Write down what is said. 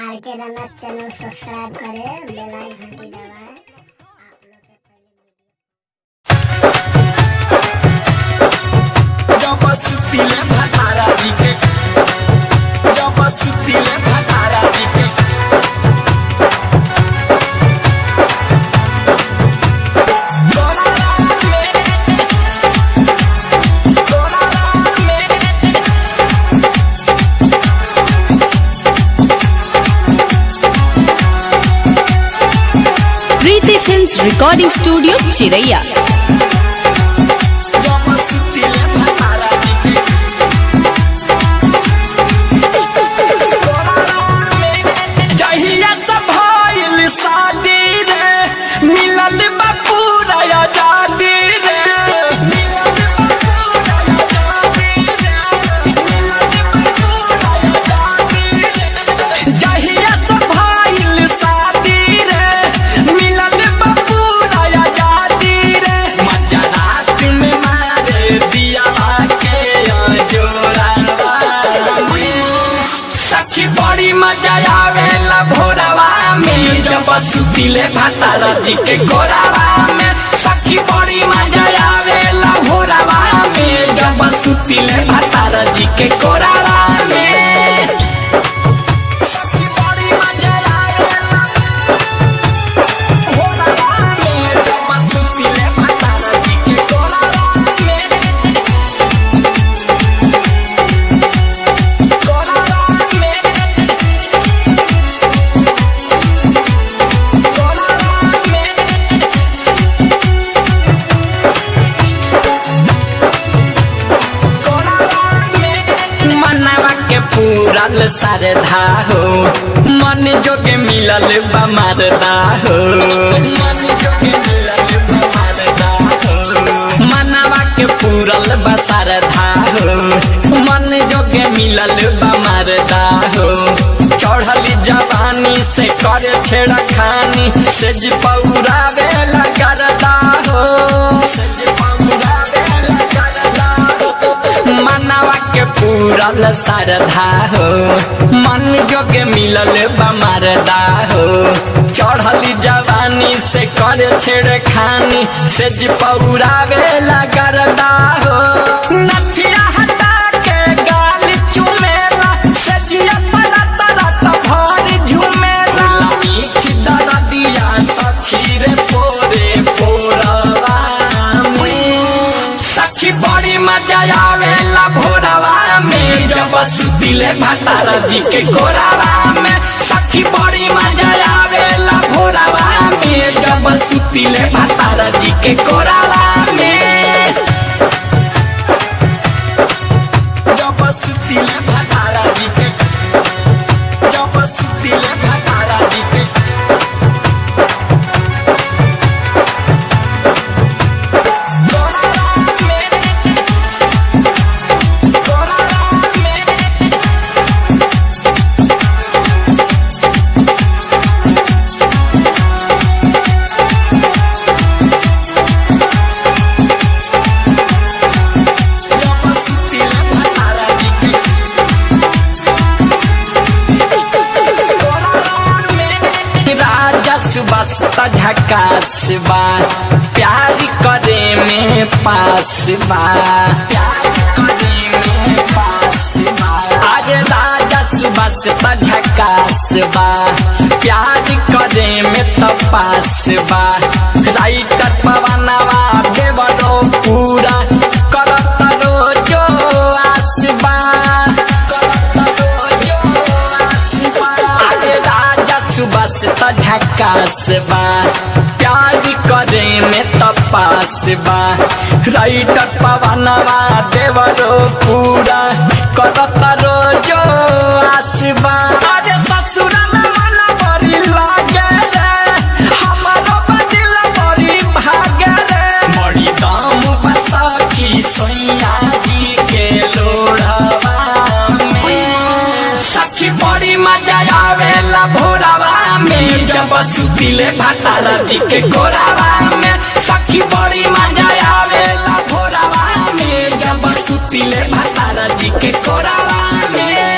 RK रनक channel subscribe करें, बेल icon घंटी दबाएं। प्रीति फिल्म्स रिकॉर्डिंग स्टूडियो चिरैया। मजा आवेला भोरवा में जब सुतिले भातारा जी के गोरावा में। सखी बड़ी मजा आवेला भोरवा में जब सुतिले भातारा जी के गोरावा में। सखी बड़ी मजा आवेला भोरवा में जब सुतिले भातारा जी के गोरावा में। पूरल सरधा हो मन जोगे मिलल बमरदा हो। मन जोगे मिलल बमरदा हो मनवा के पूरल बसरधा हो मन जोगे मिलल बमरदा हो। चढ़ली जवानी से करे छेड़ा खानी सेज पौरावे लगरदा हो। सेज पौरावे लगरदा मनवा के पूरल सरधा हो मन जोगे मिलल बमरदा हो। चढ़ली जवानी से करे छेड़ खानी सेज पौरावे लगरदा हो। नथिया हटा के गाल चुमेला सजिया परत रत भर झुमेला। मीठ दरदिया सखी रे पोरे पोरवा में। सखी बड़ी मजा आवेला भोरवा में जब सुतिले भातारा जी के गोरावा में। सखी बड़ी मजा आवेला भोरवा में जब सुतिले भातारा जी के गोरावा में। जब सुतिले भातारा जी के जब सुतिले भातारा जी के बसता झकास बा प्यार करे में पास बा। प्यार करे में पास बा आज राजा सुबसता झकास बा प्यार करे में तो पास बा। राइटर पवनवा देवरो पूरा करत रोजो आसबा। करत रोजो आसबा आज राजा सुबसता झकास बा प्यार करे में तपास बा। राइटर पवनवा देवरो पूरा करत रोजो आसबा। अरे ससुर में मन बड़ी लागे रे हमारो बदिल बड़ी भागे रे। बड़ी दाम बसा की सोइया जी के लोढ़वा में। सखी बड़ी मजा आवेला भोरवा में जब सुतिले भातारा जी के गोरावा में। सखी बड़ी मजा आवेला भोरवा में जब सुतिले भातारा जी के गोरावा में।